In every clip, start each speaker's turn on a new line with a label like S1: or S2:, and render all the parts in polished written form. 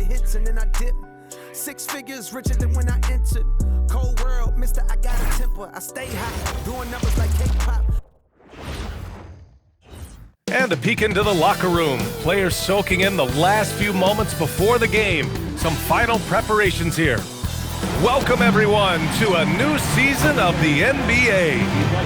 S1: hits and then I dip. 6 figures richer than when I entered. Cold world, mister, I got a temper. I stay hot, doing numbers like K-pop.
S2: And a peek into the locker room. Players soaking in the last few moments before the game. Some final preparations here. Welcome everyone to a new season of the NBA.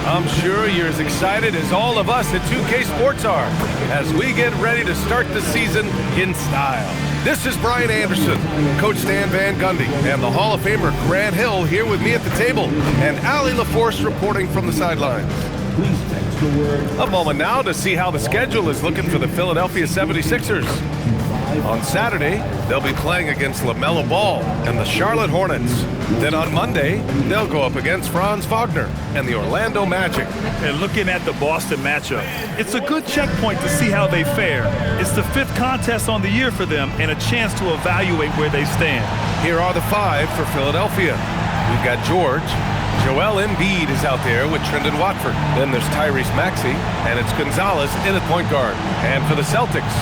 S2: I'm sure you're as excited as all of us at 2K Sports are as we get ready to start the season in style. This is Brian Anderson, Coach Stan Van Gundy, and the Hall of Famer Grant Hill here with me at the table, and Allie LaForce reporting from the sidelines. A moment now to see how the schedule is looking for the Philadelphia 76ers. On Saturday, they'll be playing against LaMelo Ball and the Charlotte Hornets. Then on Monday, they'll go up against Franz Wagner and the Orlando Magic.
S3: And looking at the Boston matchup, it's a good checkpoint to see how they fare. It's the 5th contest on the year for them and a chance to evaluate where they stand.
S2: Here are the 5 for Philadelphia. We've got George. Joel Embiid is out there with Trendon Watford. Then there's Tyrese Maxey, and it's Gonzalez in at point guard. And for the Celtics,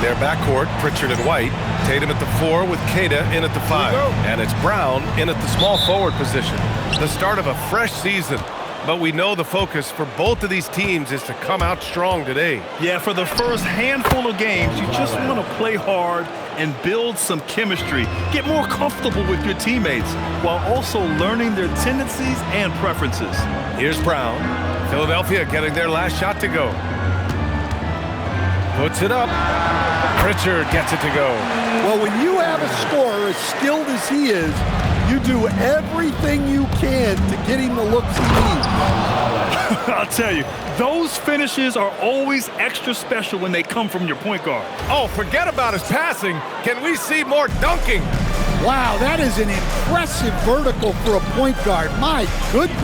S2: their backcourt, Pritchard and White. Tatum at the 4 with Kata in at the 5. And it's Brown in at the small forward position. The start of a fresh season. But we know the focus for both of these teams is to come out strong today.
S3: Yeah, for the first handful of games, you just want to play hard and build some chemistry. Get more comfortable with your teammates while also learning their tendencies and preferences.
S2: Here's Brown. Philadelphia getting their last shot to go. Puts it up. Pritchard gets it to go.
S4: Well, when you have a scorer as skilled as he is, you do everything you can to get him the looks he needs.
S3: I'll tell you, those finishes are always extra special when they come from your point guard.
S2: Oh, forget about his passing. Can we see more dunking?
S4: Wow, that is an impressive vertical for a point guard. My goodness.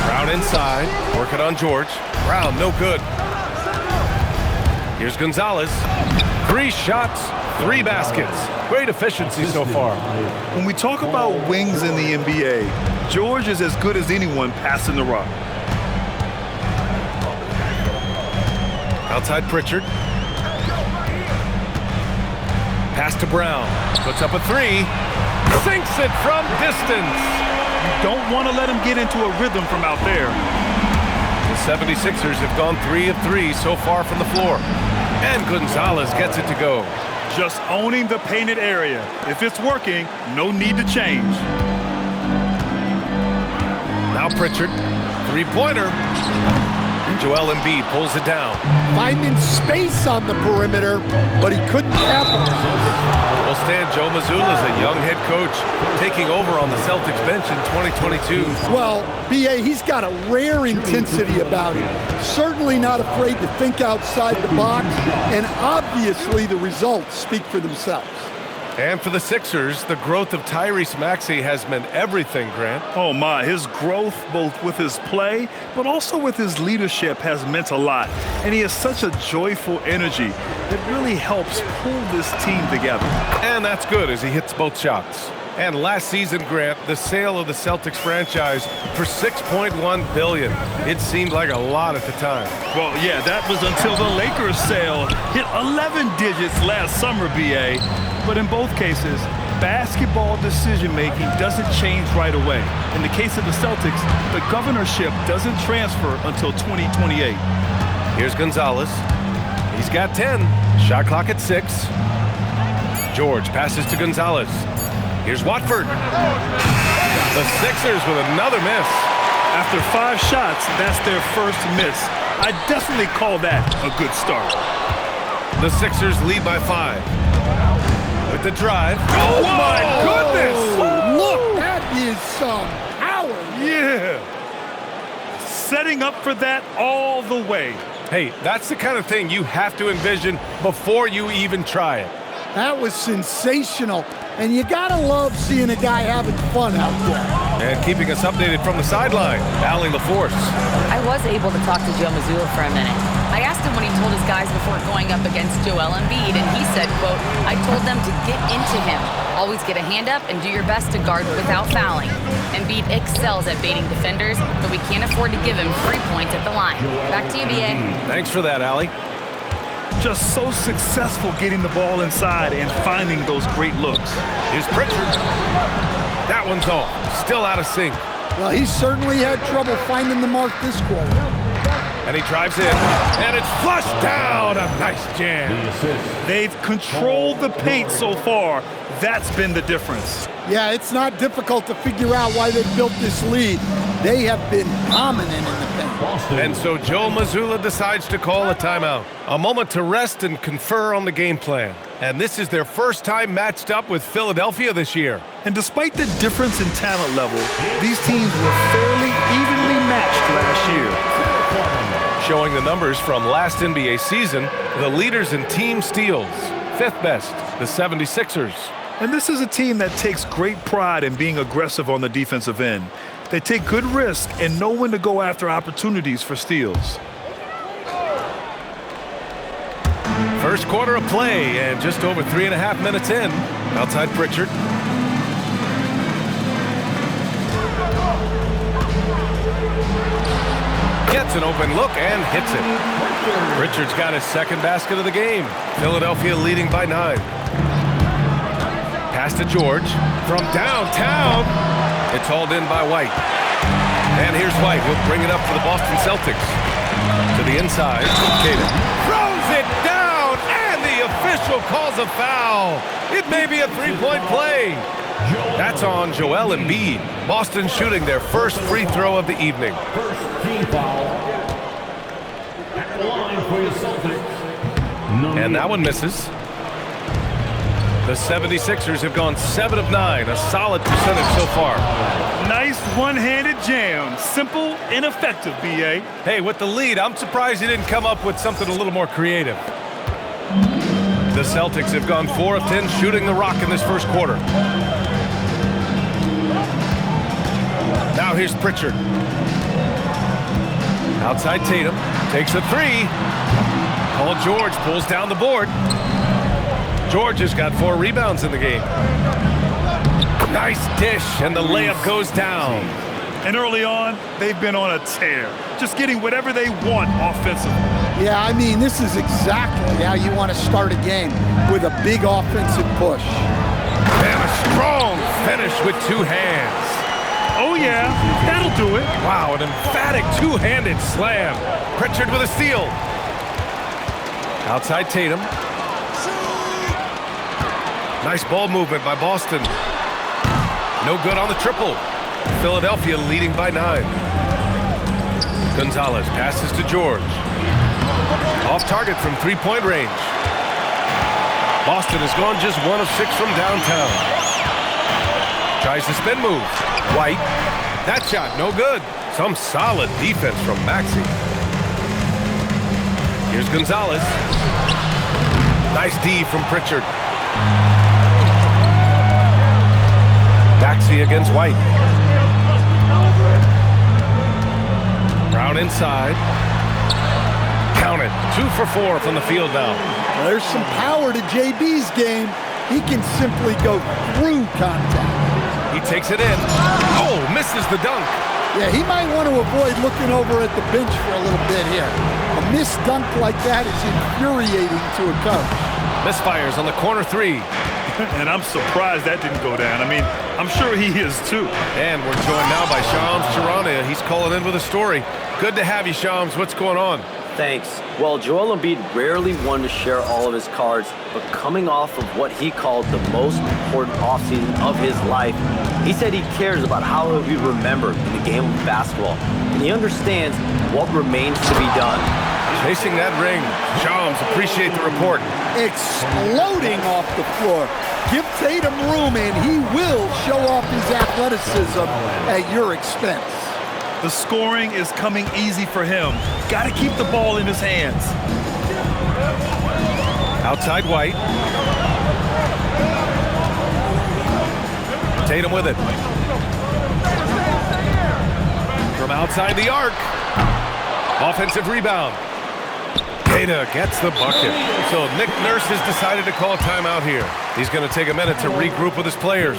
S2: Brown inside, working on George. Brown, no good. Here's Gonzalez. 3 shots, 3 baskets. Great efficiency so far.
S3: When we talk about wings in the NBA, George is as good as anyone passing the rock.
S2: Outside Pritchard. Pass to Brown. Puts up a 3. Sinks it from distance.
S3: You don't want to let him get into a rhythm from out there.
S2: The 76ers have gone 3 of 3 so far from the floor. And Gonzalez gets it to go.
S3: Just owning the painted area. If it's working, no need to change.
S2: Now Pritchard, 3-pointer. Joel Embiid pulls it down.
S4: Finding space on the perimeter, but he couldn't capitalize.
S2: Well, Stan, Joe Mazzulla is a young head coach taking over on the Celtics bench in 2022.
S4: Well, B.A., he's got a rare intensity about him. Certainly not afraid to think outside the box, and obviously the results speak for themselves.
S2: And for the Sixers, the growth of Tyrese Maxey has meant everything, Grant.
S3: Oh my, his growth both with his play, but also with his leadership has meant a lot. And he has such a joyful energy that really helps pull this team together.
S2: And that's good as he hits both shots. And last season, Grant, the sale of the Celtics franchise for $6.1 billion. It seemed like a lot at the time.
S3: Well, yeah, that was until the Lakers sale hit 11 digits last summer, B.A. But in both cases, basketball decision-making doesn't change right away. In the case of the Celtics, the governorship doesn't transfer until 2028.
S2: Here's Gonzalez. He's got 10. Shot clock at 6. George passes to Gonzalez. Here's Watford. The Sixers with another miss.
S3: After 5 shots, that's their first miss. I definitely call that a good start.
S2: The Sixers lead by 5. With the drive. Oh, my goodness!
S4: Look, that is some power.
S3: Yeah. Setting up for that all the way.
S2: Hey, that's the kind of thing you have to envision before you even try it.
S4: That was sensational. And you gotta love seeing a guy having fun out there.
S2: And keeping us updated from the sideline, Allie LaForce.
S5: I was able to talk to Joe Mazzulla for a minute. I asked him what he told his guys before going up against Joel Embiid, and he said, quote, "I told them to get into him. Always get a hand up and do your best to guard without fouling. Embiid excels at baiting defenders, but we can't afford to give him free points at the line." Back to you, B.A.
S2: Thanks for that, Allie.
S3: just so successful getting the ball inside and finding those great looks.
S2: Here's Pritchard. That one's off. Still out of sync.
S4: Well, he certainly had trouble finding the mark this quarter.
S2: And he drives in, and it's flushed down. A nice jam.
S3: They've controlled the paint so far. That's been the difference.
S4: Yeah, it's not difficult to figure out why they built this lead. They have been dominant in the paint.
S2: And so Joe Mazzulla decides to call a timeout. A moment to rest and confer on the game plan. And this is their first time matched up with Philadelphia this year.
S3: And despite the difference in talent level, these teams were fairly evenly matched last year.
S2: Showing the numbers from last NBA season, the leaders in team steals. Fifth best, the 76ers.
S3: And this is a team that takes great pride in being aggressive on the defensive end. They take good risk and know when to go after opportunities for steals.
S2: First quarter of play and just over 3.5 minutes in. Outside Pritchard. Gets an open look and hits it. Pritchard's got his second basket of the game. Philadelphia leading by 9. Pass to George from downtown. It's hauled in by White. And here's White. He'll bring it up for the Boston Celtics. To the inside. Caden throws it down, and the official calls a foul. It may be a three-point play. That's on Joel Embiid. Boston shooting their first free throw of the evening.
S6: First team foul. At the line for the Celtics.
S2: And that one misses. The 76ers have gone 7 of 9, a solid percentage so far.
S3: Nice one-handed jam. Simple and effective, B.A.
S2: Hey, with the lead, I'm surprised he didn't come up with something a little more creative. The Celtics have gone 4 of 10 shooting the rock in this first quarter. Now here's Pritchard. Outside Tatum. Takes a 3. Paul George pulls down the board. George has got 4 rebounds in the game. Nice dish, and the layup goes down.
S3: And early on, they've been on a tear. Just getting whatever they want offensively.
S4: Yeah, I mean, this is exactly how you want to start a game, with a big offensive push.
S2: And a strong finish with 2 hands.
S3: Oh, yeah, that'll do it.
S2: Wow, an emphatic two-handed slam. Pritchard with a steal. Outside Tatum. Nice ball movement by Boston. No good on the triple. Philadelphia leading by 9. Gonzalez passes to George. Off target from three-point range. Boston has gone just 1 of 6 from downtown. Tries the spin move. White. That shot, no good. Some solid defense from Maxey. Here's Gonzalez. Nice D from Pritchard. Maxey against White. Brown inside. Count it. 2 for 4 from the field now.
S4: There's some power to JB's game. He can simply go through contact.
S2: He takes it in. Oh, misses the dunk.
S4: Yeah, he might want to avoid looking over at the bench for a little bit here. A missed dunk like that is infuriating to a coach.
S2: Misfires on the corner 3.
S3: And I'm surprised that didn't go down. I mean, I'm sure he is too.
S2: And we're joined now by Shams Charania. He's calling in with a story. Good to have you, Shams. What's going on?
S7: Thanks. Well, Joel Embiid rarely wanted to share all of his cards, but coming off of what he called the most important offseason of his life, he said he cares about how he'll be remembered in the game of basketball, and he understands what remains to be done.
S2: Chasing that ring. Shams, appreciate the report.
S4: Exploding off the floor. Give Tatum room, and he will show off his athleticism at your expense.
S3: The scoring is coming easy for him. Got to keep the ball in his hands.
S2: Outside White. Tatum with it. From outside the arc. Offensive rebound. Tatum gets the bucket. So Nick Nurse has decided to call a timeout here. He's going to take a minute to regroup with his players.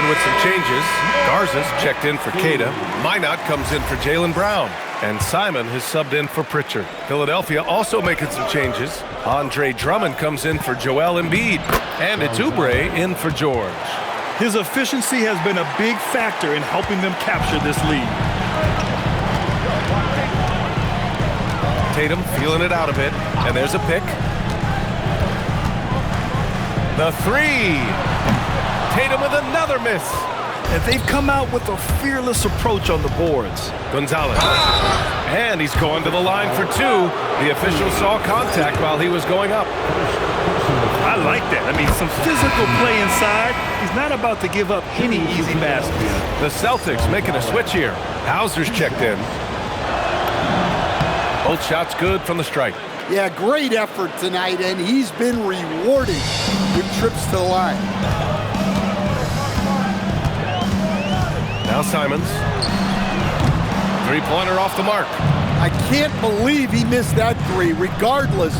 S2: in with some changes. Garza's checked in for Cada. Minot comes in for Jaylen Brown. And Simon has subbed in for Pritchard. Philadelphia also making some changes. Andre Drummond comes in for Joel Embiid. And it's Oubre in for George.
S3: His efficiency has been a big factor in helping them capture this lead.
S2: Tatum feeling it out a bit. And there's a pick. The three. Tatum with another miss.
S3: And they've come out with a fearless approach on the boards.
S2: Gonzalez. And he's going to the line for two. The official saw contact while he was going up.
S3: I like that. I mean, some physical play inside. He's not about to give up any easy baskets.
S2: The Celtics making a switch here. Hauser's checked in. Both shots good from the stripe.
S4: Yeah, great effort tonight, and he's been rewarded with trips to the line.
S2: Now Simons. Three-pointer off the mark.
S4: I can't believe he missed that three. Regardless,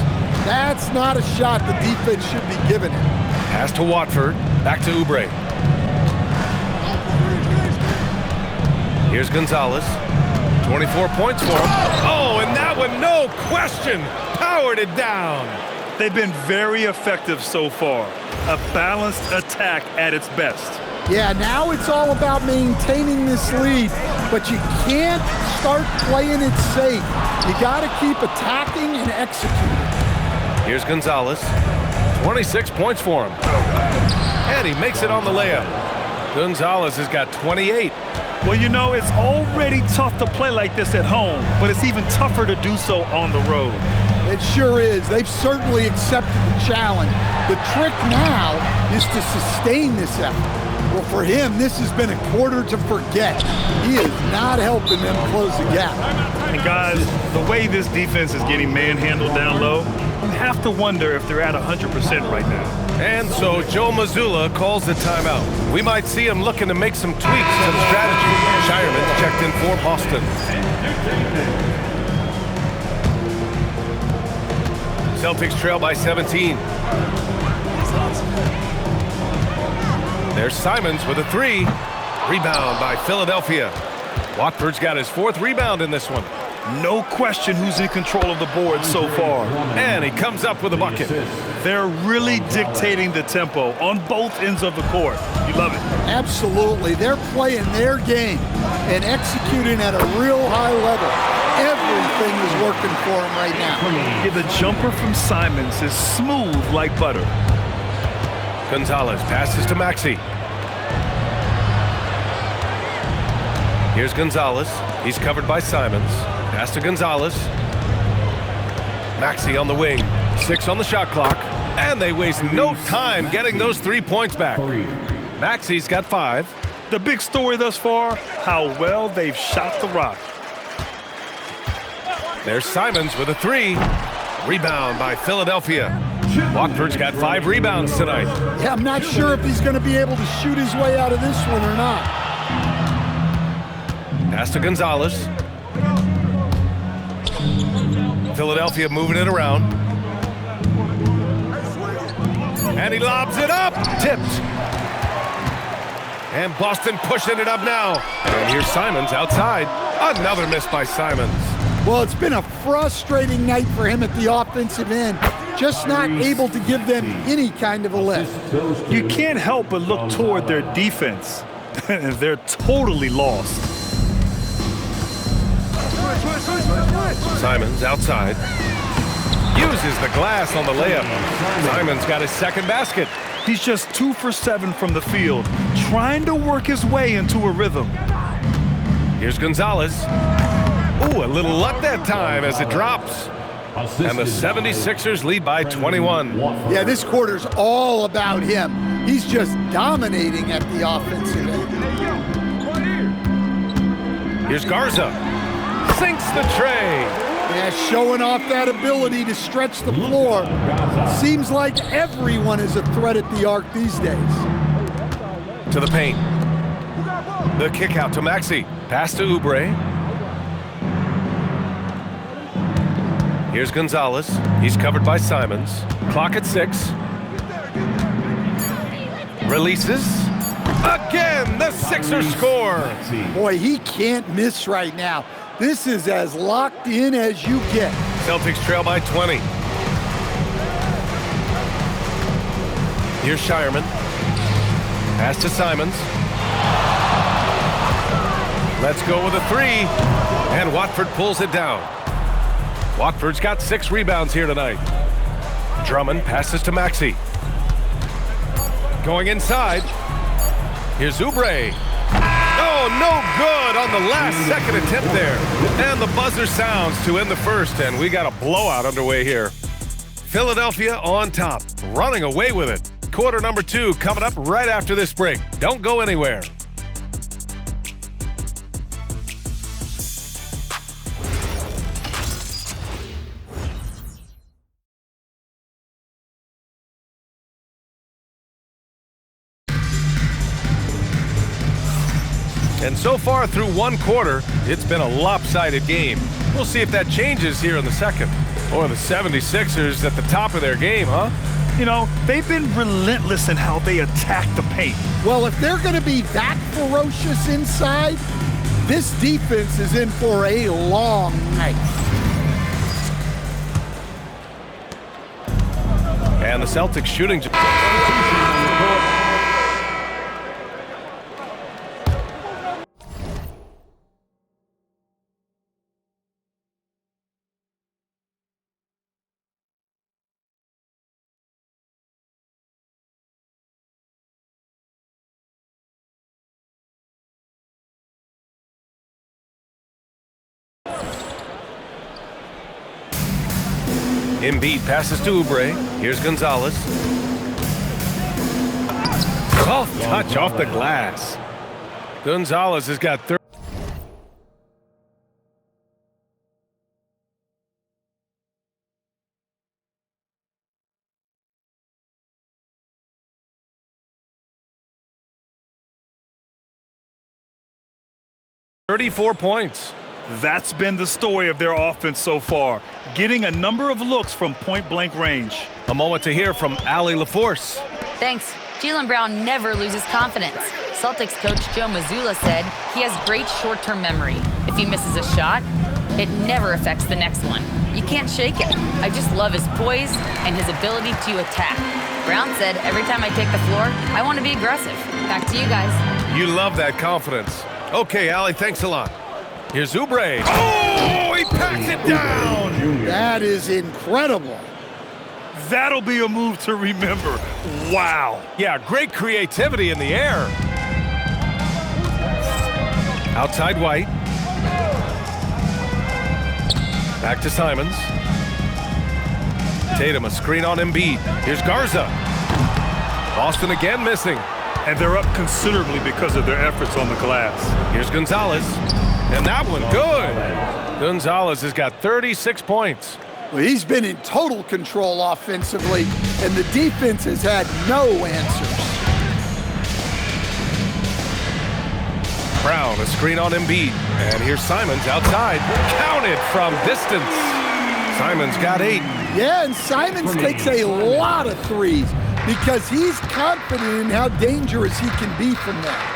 S4: that's not a shot the defense should be giving him.
S2: Pass to Watford. Back to Oubre. Here's Gonzalez. 24 points for him. Oh, and that one, no question, powered it down.
S3: They've been very effective so far. A balanced attack at its best.
S4: Yeah, now it's all about maintaining this lead, but you can't start playing it safe. You got to keep attacking and executing.
S2: Here's Gonzalez. 26 points for him. And he makes it on the layup. Gonzalez has got 28.
S3: Well, you know, it's already tough to play like this at home, but it's even tougher to do so on the road.
S4: It sure is. They've certainly accepted the challenge. The trick now is to sustain this effort. Well, for him, this has been a quarter to forget. He is not helping them close the gap.
S3: And guys, the way this defense is getting manhandled down low, you have to wonder if they're at 100% right now.
S2: And so Joe Mazzulla calls the timeout. We might see him looking to make some tweaks to the strategy. Shireman checked in for Boston. Celtics trail by 17. There's Simons with a three. Rebound by Philadelphia. Watford's got his fourth rebound in this one.
S3: No question who's in control of the board so far.
S2: And he comes up with a bucket.
S3: They're really dictating the tempo on both ends of the court. You love it.
S4: Absolutely. They're playing their game and executing at a real high level. Everything is working for them right now.
S3: Yeah, the jumper from Simons is smooth like butter.
S2: Gonzalez passes to Maxey. Here's Gonzalez. He's covered by Simons. Pass to Gonzalez. Maxey on the wing. 6 on the shot clock. And they waste no time getting those 3 points back. Maxey's got 5.
S3: The big story thus far, how well they've shot the rock.
S2: There's Simons with a 3. Rebound by Philadelphia. Watford's got 5 rebounds tonight.
S4: Yeah, I'm not sure if he's going to be able to shoot his way out of this one or not.
S2: Pass to Gonzalez. Philadelphia moving it around. And he lobs it up. Tipped. And Boston pushing it up now. And here's Simons outside. Another miss by Simons.
S4: Well, it's been a frustrating night for him at the offensive end. Just not able to give them any kind of a lift.
S3: You can't help but look toward their defense. They're totally lost.
S2: Simons outside. Uses the glass on the layup. Simons got his second basket.
S3: He's just 2 for 7 from the field, trying to work his way into a rhythm.
S2: Here's Gonzalez. Ooh, a little luck that time as it drops. And the 76ers lead by 21.
S4: Yeah, this quarter's all about him. He's just dominating at the offensive end.
S2: Here's Garza. Sinks the tray.
S4: Yeah, showing off that ability to stretch the floor. Seems like everyone is a threat at the arc these days.
S2: To the paint. The kick out to Maxey. Pass to Oubre. Here's Gonzalez. He's covered by Simons. Clock at 6. Releases. Again, and the Sixers score.
S4: Boy, he can't miss right now. This is as locked in as you get.
S2: Celtics trail by 20. Here's Shireman. Pass to Simons. Let's go with a three. And Watford pulls it down. Watford's got 6 rebounds here tonight. Drummond passes to Maxey. Going inside. Here's Oubre. Oh, no good on the last-second attempt there. And the buzzer sounds to end the first, and we got a blowout underway here. Philadelphia on top, running away with it. Quarter number 2 coming up right after this break. Don't go anywhere. And so far through one quarter, it's been a lopsided game. We'll see if that changes here in the second. Or the 76ers at the top of their game, huh?
S3: You know, they've been relentless in how they attack the paint.
S4: Well, if they're going to be that ferocious inside, this defense is in for a long night.
S2: And the Celtics shooting. Embiid passes to Oubre. Here's Gonzalez. Soft touch off the glass. Gonzalez has got 30. .34 points.
S3: That's been the story of their offense so far, getting a number of looks from point-blank range.
S2: A moment to hear from Allie LaForce.
S5: Thanks. Jaylen Brown never loses confidence. Celtics coach Joe Mazzulla said he has great short-term memory. If he misses a shot, it never affects the next one. You can't shake it. I just love his poise and his ability to attack. Brown said, every time I take the floor, I want to be aggressive. Back to you guys.
S2: You love that confidence. Okay, Allie, thanks a lot. Here's Oubre. Oh, he packs it down.
S4: That is incredible.
S3: That'll be a move to remember. Wow.
S2: Yeah, great creativity in the air. Outside White. Back to Simons. Tatum, a screen on Embiid. Here's Garza. Boston again missing.
S3: And they're up considerably because of their efforts on the glass.
S2: Here's Gonzalez. And that one, good. Gonzalez has got 36 points.
S4: Well, he's been in total control offensively, and the defense has had no answers.
S2: Brown, a screen on Embiid. And here's Simons outside. Counted from distance. Simons got 8.
S4: Yeah, and Simons takes a lot of threes because he's confident in how dangerous he can be from there.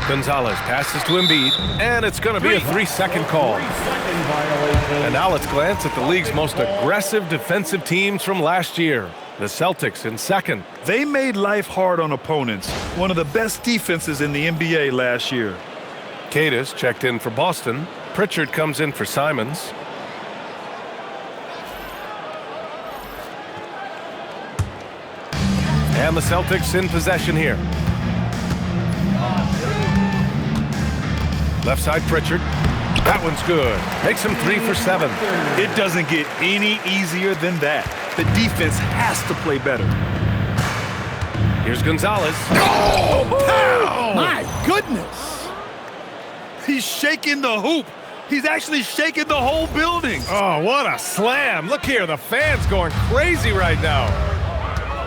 S2: Gonzalez passes to Embiid, and it's going to be a 3-second call. And now let's glance at the league's most aggressive defensive teams from last year. The Celtics in second.
S3: They made life hard on opponents. One of the best defenses in the NBA last year.
S2: Cadis checked in for Boston. Pritchard comes in for Simons. And the Celtics in possession here. Left side Pritchard. That one's good. Makes him 3 for 7.
S3: It doesn't get any easier than that. The defense has to play better.
S2: Here's Gonzalez.
S4: Oh, pow! My goodness.
S3: He's shaking the hoop. He's actually shaking the whole building.
S2: Oh, what a slam. Look here, the fans going crazy right now.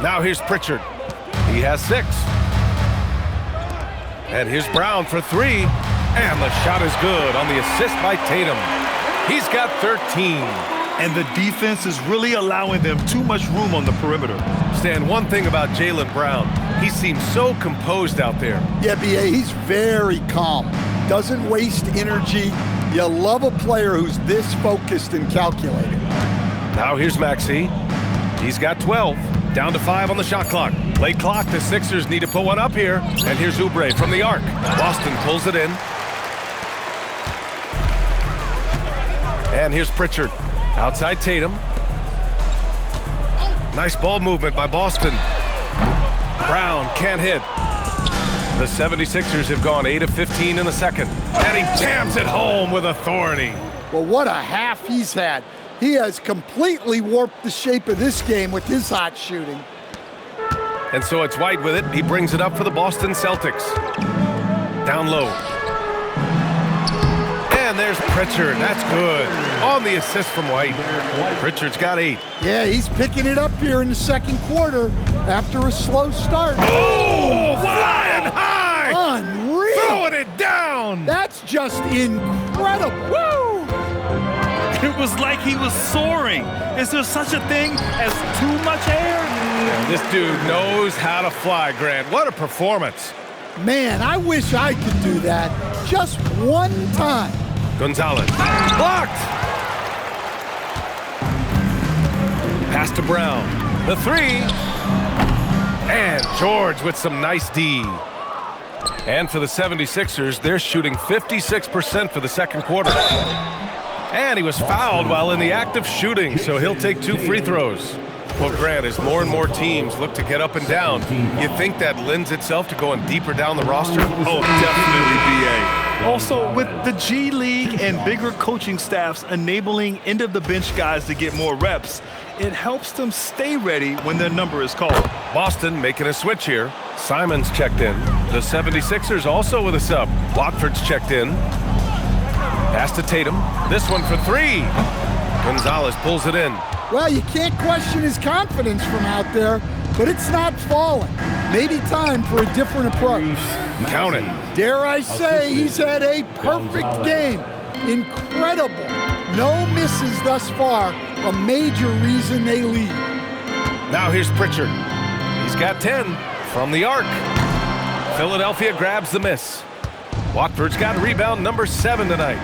S2: Now here's Pritchard. He has 6. And here's Brown for 3. And the shot is good on the assist by Tatum. He's got 13.
S3: And the defense is really allowing them too much room on the perimeter.
S2: Stan, one thing about Jaylen Brown, He seems so composed out there.
S4: Yeah, B.A., he's very calm. Doesn't waste energy. You love a player who's this focused and calculated.
S2: Now here's Maxey. He's got 12. Down to 5 on the shot clock. Late clock, the Sixers need to put one up here. And here's Oubre from the arc. Boston pulls it in. And here's Pritchard. Outside Tatum. Nice ball movement by Boston. Brown can't hit. The 76ers have gone 8 of 15 in the second. And he jams it home with authority.
S4: Well, what a half he's had. He has completely warped the shape of this game with his hot shooting.
S2: And so it's White with it. He brings it up for the Boston Celtics. Down low. And there's Pritchard. That's good. On the assist from White. Pritchard's got 8.
S4: Yeah, he's picking it up here in the second quarter after a slow start.
S2: Oh, flying high!
S4: Unreal!
S2: Throwing it down!
S4: That's just incredible. Woo!
S3: It was like he was soaring. Is there such a thing as too much air?
S2: Yeah, this dude knows how to fly, Grant. What a performance.
S4: Man, I wish I could do that just one time.
S2: Gonzalez. Blocked! Pass to Brown. The 3. And George with some nice D. And for the 76ers, they're shooting 56% for the second quarter. And he was fouled while in the act of shooting, so he'll take 2 free throws. Well, Grant, as more and more teams look to get up and down, you think that lends itself to going deeper down the roster?
S3: Oh, definitely, B.A. Also, with the G League and bigger coaching staffs enabling end-of-the-bench guys to get more reps, it helps them stay ready when their number is called.
S2: Boston making a switch here. Simons checked in. The 76ers also with a sub. Watford's checked in. Pass to Tatum. This one for 3. Gonzalez pulls it in.
S4: Well, you can't question his confidence from out there, but it's not falling. Maybe time for a different approach.
S2: Count it.
S4: Dare I say, he's had a perfect game. Incredible. No misses thus far. A major reason they lead.
S2: Now here's Pritchard. He's got 10 from the arc. Philadelphia grabs the miss. Watford's got rebound number 7 tonight.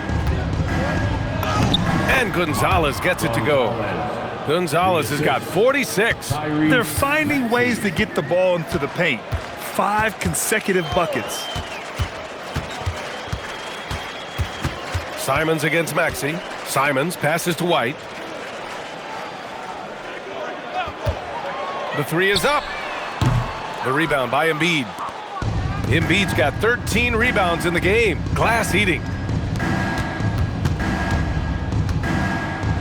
S2: And Gonzalez gets it to go. Gonzalez has got 46.
S3: They're finding ways to get the ball into the paint. 5 consecutive buckets.
S2: Simons against Maxey. Simons passes to White. The 3 is up. The rebound by Embiid. Embiid's got 13 rebounds in the game. Glass eating.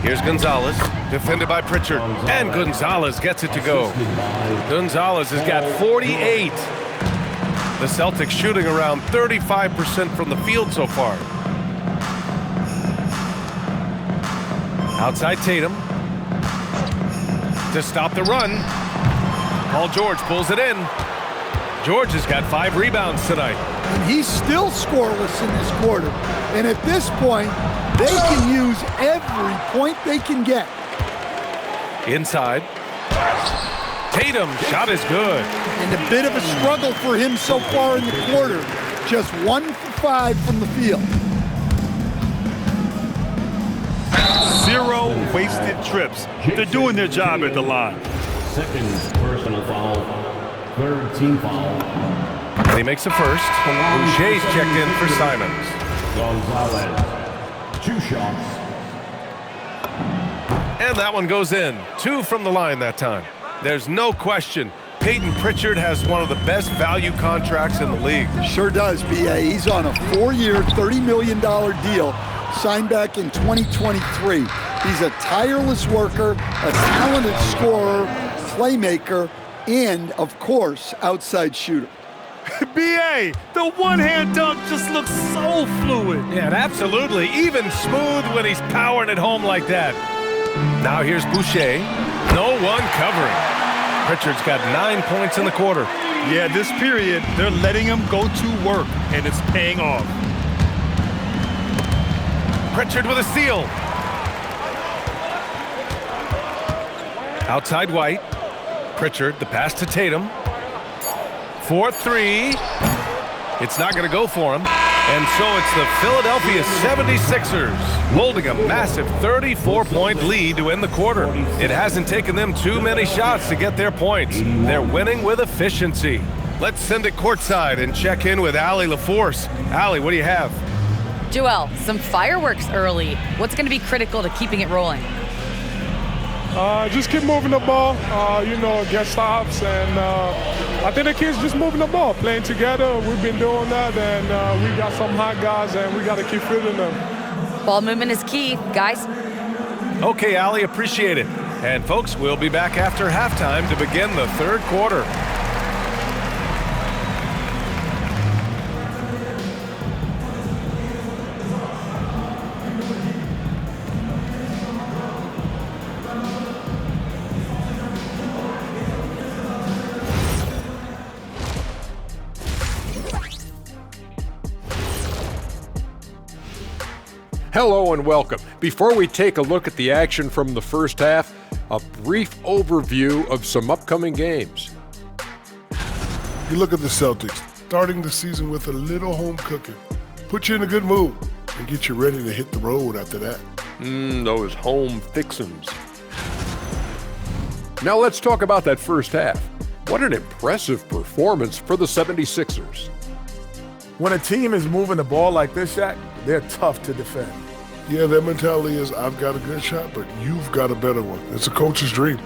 S2: Here's Gonzalez, defended by Pritchard. And Gonzalez gets it to go. Gonzalez has got 48. The Celtics shooting around 35% from the field so far. Outside Tatum. To stop the run. Paul George pulls it in. George has got 5 rebounds tonight.
S4: And he's still scoreless in this quarter. And at this point, they can use every point they can get.
S2: Inside. Tatum, shot is good.
S4: And a bit of a struggle for him so far in the quarter. Just 1 for 5 from the field.
S3: 0 wasted trips. They're doing their job at the line.
S6: Second personal foul. Third team foul.
S2: And he makes a first. Boucher's checked in for Simons.
S6: Gonzalez. 2 shots.
S2: And that one goes in. 2 from the line that time. There's no question. Peyton Pritchard has one of the best value contracts in the league.
S4: Sure does, B.A. He's on a 4-year, $30 million deal signed back in 2023. He's a tireless worker, a talented scorer, playmaker, and, of course, outside shooter.
S3: B.A., the one-hand dunk just looks so fluid.
S2: Yeah, absolutely. Even smooth when he's powering it home like that. Now here's Boucher. No one covering. Pritchard's got 9 points in the quarter.
S3: Yeah, this period, they're letting him go to work, and it's paying off.
S2: Pritchard with a steal. Outside White. Pritchard, the pass to Tatum. for three. It's not going to go for him. And so it's the Philadelphia 76ers holding a massive 34-point lead to end the quarter. It hasn't taken them too many shots to get their points. They're winning with efficiency. Let's send it courtside and check in with Allie LaForce. Allie, what do you have?
S5: Joel, some fireworks early. What's going to be critical to keeping it rolling?
S8: Just keep moving the ball, get stops, and I think the kids just moving the ball, playing together. We've been doing that, and we got some hot guys, and we got to keep feeding them.
S5: Ball movement is key, guys.
S2: Okay, Allie, appreciate it. And folks, we'll be back after halftime to begin the third quarter.
S9: Hello and welcome. Before we take a look at the action from the first half, a brief overview of some upcoming games.
S10: You look at the Celtics, starting the season with a little home cooking. Put you in a good mood and get you ready to hit the road after that.
S9: Those home fixins'. Now let's talk about that first half. What an impressive performance for the 76ers.
S11: When a team is moving the ball like this, Shaq, they're tough to defend.
S10: Yeah, their mentality is, I've got a good shot, but you've got a better one. It's a coach's dream.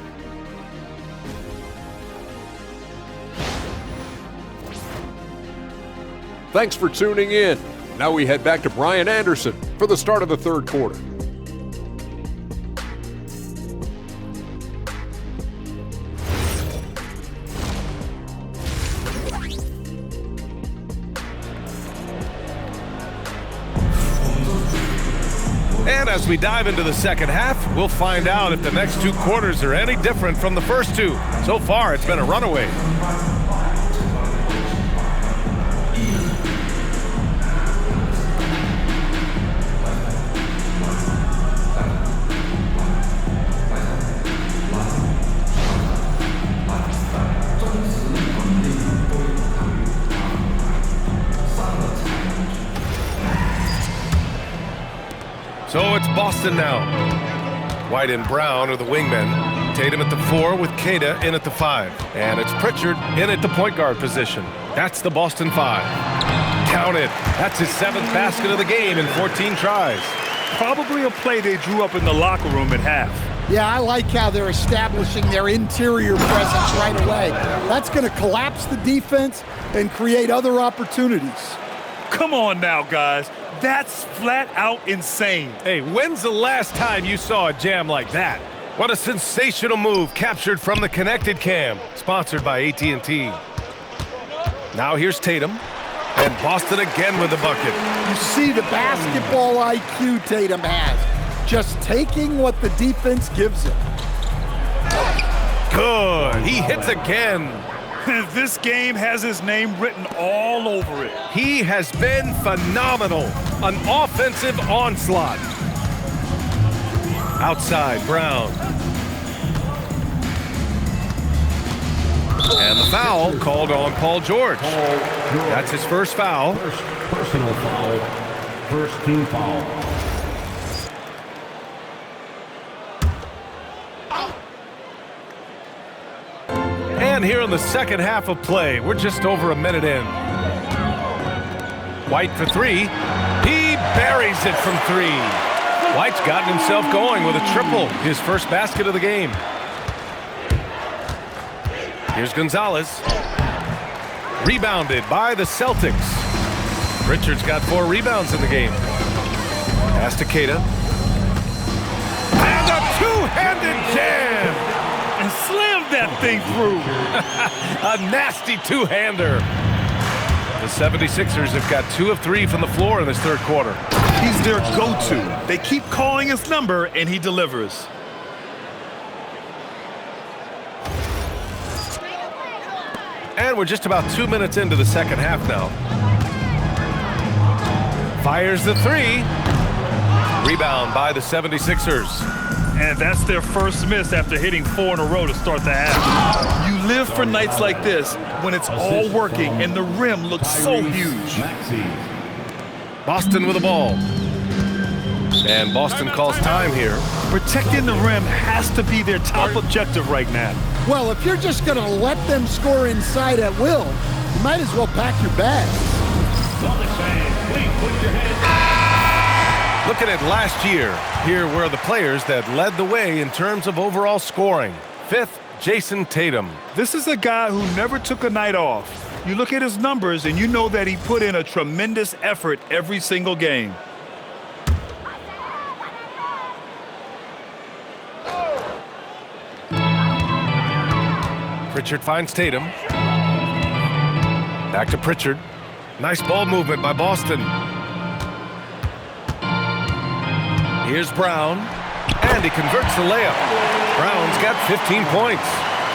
S9: Thanks for tuning in. Now we head back to Brian Anderson for the start of the third quarter.
S2: And as we dive into the second half, we'll find out if the next two quarters are any different from the first two. So far, it's been a runaway. So it's Boston now. White and Brown are the wingmen. Tatum at the 4 with Queta in at the 5. And it's Pritchard in at the point guard position. That's the Boston 5. Counted. That's his 7th basket of the game in 14 tries.
S3: Probably a play they drew up in the locker room at half.
S4: Yeah, I like how they're establishing their interior presence right away. That's going to collapse the defense and create other opportunities.
S3: Come on now, guys. That's flat out insane.
S2: Hey, when's the last time you saw a jam like that? What a sensational move captured from the connected cam, sponsored by AT&T. Now here's Tatum, and Boston again with the bucket.
S4: You see the basketball IQ Tatum has, just taking what the defense gives him.
S2: Good, he hits again.
S3: This game has his name written all over it.
S2: He has been phenomenal. An offensive onslaught. Outside, Brown. And the foul called on Paul George. That's his first foul.
S6: First personal foul. First team foul.
S2: And here in the second half of play, we're just over a minute in. White for 3. He buries it from 3. White's gotten himself going with a triple, his first basket of the game. Here's Gonzalez. Rebounded by the Celtics. Richards got 4 rebounds in the game. Pass to Queta. And a two-handed jam!
S3: And slammed that thing through.
S2: A nasty two-hander. The 76ers have got 2 of 3 from the floor in this third quarter.
S3: He's their go-to. They keep calling his number, and he delivers.
S2: And we're just about 2 minutes into the second half now. Fires the 3. Rebound by the 76ers.
S3: And that's their first miss after hitting 4 in a row to start the half. You live for nights like this when it's all working and the rim looks so huge.
S2: Boston with the ball. And Boston calls time here.
S3: Protecting the rim has to be their top objective right now.
S4: Well, if you're just going to let them score inside at will, you might as well pack your bags.
S2: Looking at last year, here were the players that led the way in terms of overall scoring. 5th, Jason Tatum.
S3: This is a guy who never took a night off. You look at his numbers and you know that he put in a tremendous effort every single game.
S2: Pritchard finds Tatum. Back to Pritchard. Nice ball movement by Boston. Here's Brown, and he converts the layup. Brown's got 15 points.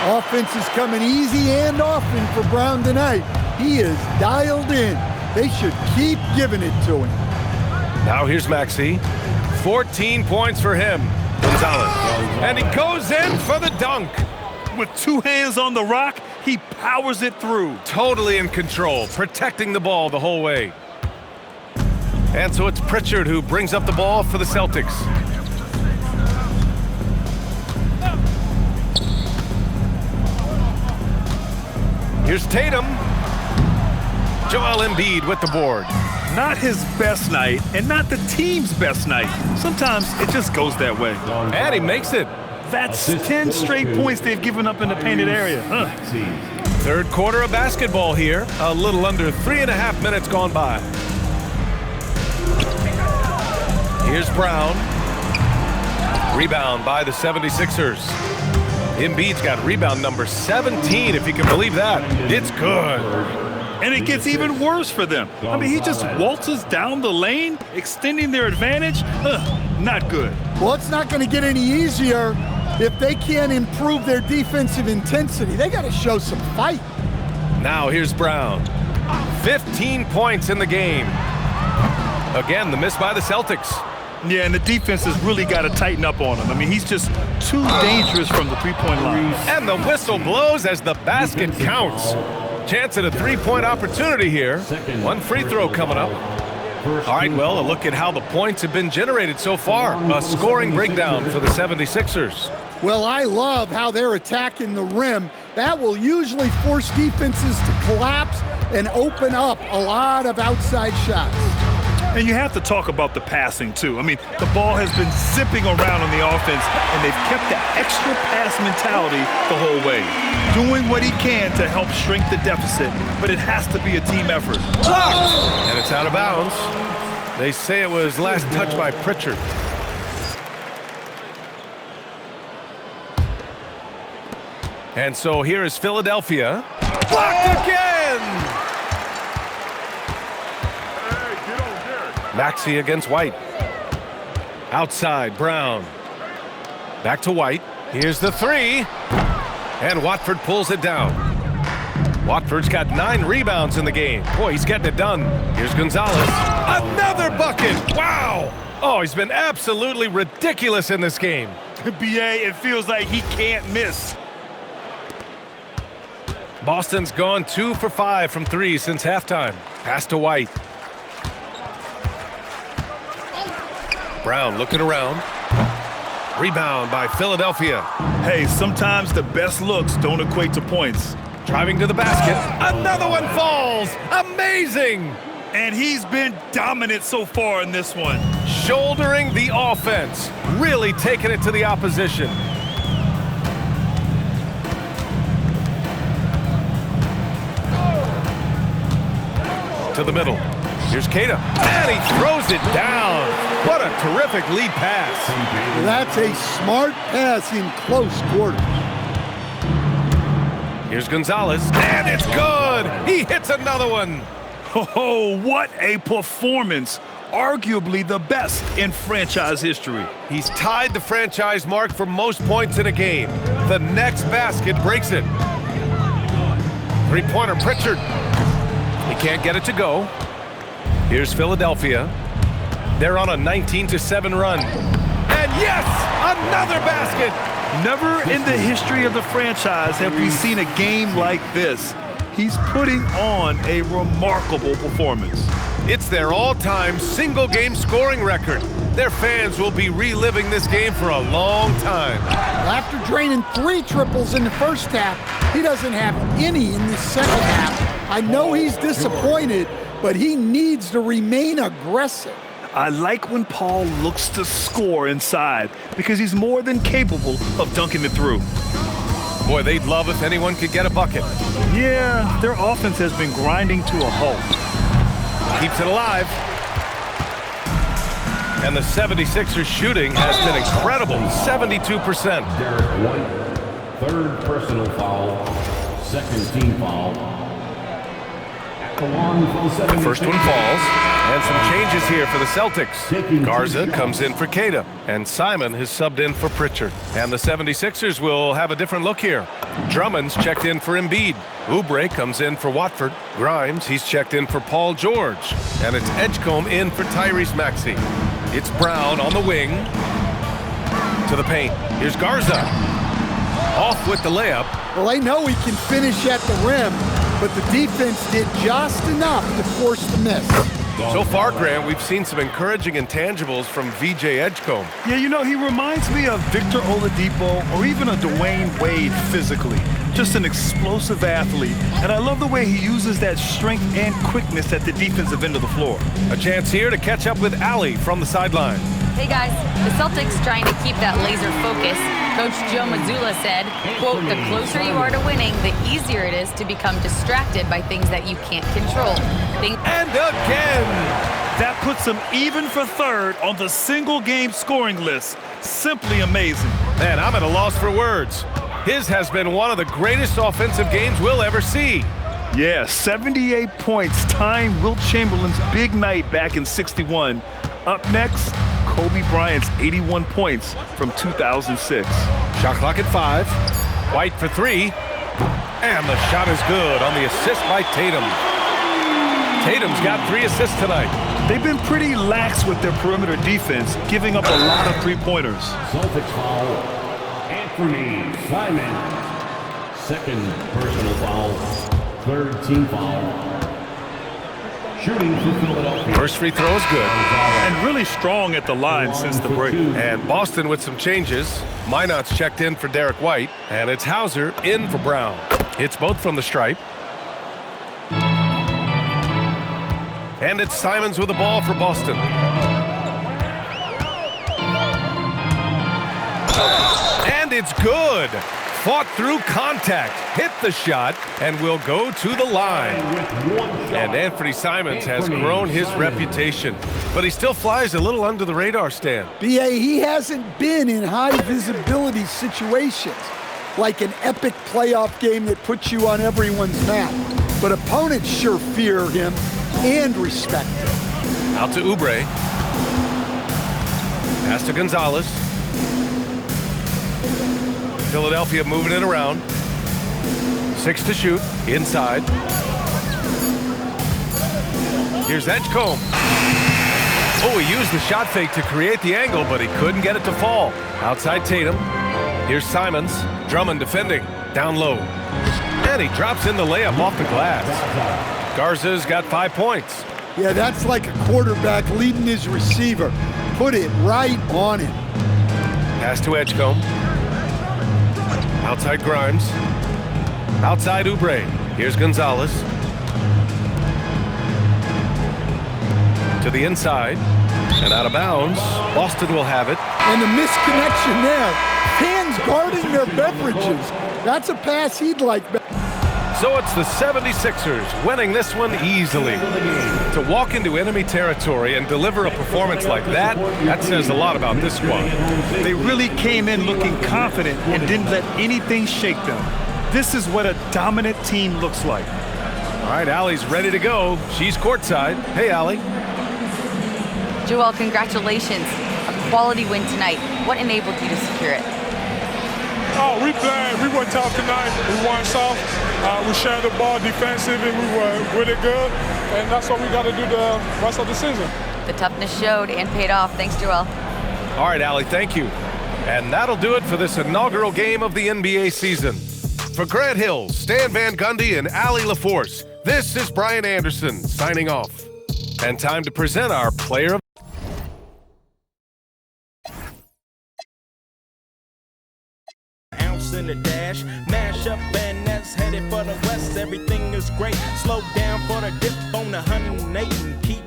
S4: Offense is coming easy and often for Brown tonight. He is dialed in. They should keep giving it to him.
S2: Now here's Maxey. 14 points for him. Gonzalez. And he goes in for the dunk.
S3: With 2 hands on the rock, he powers it through.
S2: Totally in control, protecting the ball the whole way. And so it's Pritchard who brings up the ball for the Celtics. Here's Tatum. Joel Embiid with the board.
S3: Not his best night, and not the team's best night. Sometimes it just goes that way.
S2: And he makes it.
S3: That's 10 straight points they've given up in the painted area.
S2: Third quarter of basketball here. A little under 3.5 minutes gone by. Here's Brown. Rebound by the 76ers. Embiid's got rebound number 17, if you can believe that. It's good.
S3: And it gets even worse for them. I mean, he just waltzes down the lane, extending their advantage. Not good.
S4: Well, it's not going to get any easier if they can't improve their defensive intensity. They got to show some fight.
S2: Now here's Brown. 15 points in the game. Again, the miss by the Celtics.
S3: Yeah, and the defense has really got to tighten up on him. I mean, he's just too dangerous from the three-point line.
S2: And the whistle blows as the basket counts. Chance at a three-point opportunity here. One free throw coming up. All right, well, a look at how the points have been generated so far. A scoring breakdown for the 76ers.
S4: Well, I love how they're attacking the rim. That will usually force defenses to collapse and open up a lot of outside shots.
S3: And you have to talk about the passing, too. I mean, the ball has been zipping around on the offense, and they've kept the extra pass mentality the whole way. Doing what he can to help shrink the deficit, but it has to be a team effort.
S2: And it's out of bounds. They say it was last touched by Pritchard. And so here is Philadelphia. Blocked again! Maxey against White. Outside, Brown. Back to White. Here's the three. And Watford pulls it down. Watford's got 9 rebounds in the game. Boy, he's getting it done. Here's Gonzalez. Another bucket! Wow! Oh, he's been absolutely ridiculous in this game.
S3: BA, it feels like he can't miss.
S2: Boston's gone 2 for 5 from 3 since halftime. Pass to White. Brown looking around. Rebound by Philadelphia.
S3: Hey, sometimes the best looks don't equate to points.
S2: Driving to the basket. Another one falls. Amazing.
S3: And he's been dominant so far in this one.
S2: Shouldering the offense. Really taking it to the opposition. To the middle. Here's Keita. And he throws it down. What a terrific lead pass.
S4: That's a smart pass in close quarters.
S2: Here's Gonzalez. And it's good. He hits another one.
S3: Oh, what a performance. Arguably the best in franchise history.
S2: He's tied the franchise mark for most points in a game. The next basket breaks it. Three-pointer, Pritchard. He can't get it to go. Here's Philadelphia. They're on a 19-7 run. And Yes! Another basket!
S3: Never in the history of the franchise have we seen a game like this. He's putting on a remarkable performance.
S2: It's their all-time single-game scoring record. Their fans will be reliving this game for a long time.
S4: After draining 3 triples in the first half, he doesn't have any in the second half. I know he's disappointed, but he needs to remain aggressive.
S3: I like when Paul looks to score inside because he's more than capable of dunking it through.
S2: Boy, they'd love if anyone could get a bucket.
S3: Yeah, their offense has been grinding to a halt.
S2: Keeps it alive. And the 76ers shooting has been incredible, 72%.
S6: Derek White, 3rd personal foul, 2nd team foul. At the line for the 76ers.
S2: First one falls, and some changes here for the Celtics. Garza comes in for Keita, and Simon has subbed in for Pritchard. And the 76ers will have a different look here. Drummond's checked in for Embiid. Oubre comes in for Watford. Grimes, he's checked in for Paul George. And it's Edgecombe in for Tyrese Maxey. It's Brown on the wing to the paint. Here's Garza. Off with the layup.
S4: Well, I know he can finish at the rim, but the defense did just enough to force the miss.
S2: So far, Grant, we've seen some encouraging intangibles from VJ Edgecombe.
S3: Yeah, you know, he reminds me of Victor Oladipo or even a Dwayne Wade physically. Just an explosive athlete, and I love the way he uses that strength and quickness at the defensive end of the floor.
S2: A chance here to catch up with Allie from the sideline.
S5: Hey guys, the Celtics trying to keep that laser focus. Coach Joe Mazzulla said, quote, the closer you are to winning, the easier it is to become distracted by things that you can't control.
S2: And again!
S3: That puts him even for 3rd on the single-game scoring list. Simply amazing.
S2: Man, I'm at a loss for words. His has been one of the greatest offensive games we'll ever see.
S3: Yeah, 78 points, tying Wilt Chamberlain's big night back in '61. Up next, Kobe Bryant's 81 points from 2006.
S2: Shot clock at 5. White for 3. And the shot is good on the assist by Tatum. Tatum's got 3 assists tonight.
S3: They've been pretty lax with their perimeter defense, giving up a lot of three-pointers.
S6: Celtics foul, Anthony Simon. 2nd personal foul, 3rd team foul. Shooting for Philadelphia.
S2: First free throw is good.
S3: And really strong at the line since the break.
S2: And Boston with some changes. Minot's checked in for Derek White. And it's Hauser in for Brown. It's both from the stripe. And it's Simons with the ball for Boston. And it's good. Fought through contact, hit the shot, and will go to the line. And Anthony Simons has grown his reputation, but he still flies a little under the radar, Stan.
S4: BA, he hasn't been in high visibility situations, like an epic playoff game that puts you on everyone's map. But opponents sure fear him and respect him.
S2: Out to Oubre. Pass to Gonzalez. Philadelphia moving it around. 6 to shoot, inside. Here's Edgecombe. Oh, he used the shot fake to create the angle, but he couldn't get it to fall. Outside Tatum. Here's Simons. Drummond defending, down low. And he drops in the layup off the glass. Garza's got 5 points.
S4: Yeah, that's like a quarterback leading his receiver. Put it right on him.
S2: Pass to Edgecombe. Outside Grimes. Outside Oubre. Here's Gonzalez. To the inside. And out of bounds. Boston will have it.
S4: And the misconnection there. Fans guarding their beverages. That's a pass he'd like.
S2: So it's the 76ers winning this one easily. To walk into enemy territory and deliver a performance like that, that says a lot about this squad.
S3: They really came in looking confident and didn't let anything shake them. This is what a dominant team looks like.
S2: All right, Allie's ready to go. She's courtside. Hey, Allie.
S5: Joel, congratulations. A quality win tonight. What enabled you to secure it?
S8: Oh, we played. We were tough tonight. We won soft. We shared the ball defensively. We were really good. And that's what we got to do the rest of the season.
S5: The toughness showed and paid off. Thanks, Joel.
S2: All right, Allie, thank you. And that'll do it for this inaugural game of the NBA season. For Grant Hill, Stan Van Gundy, and Allie LaForce, this is Brian Anderson signing off. And time to present our player of
S12: ounce in the dash, mash up and that's headed for the west. Everything is great. Slow down for the dip on 108 and keep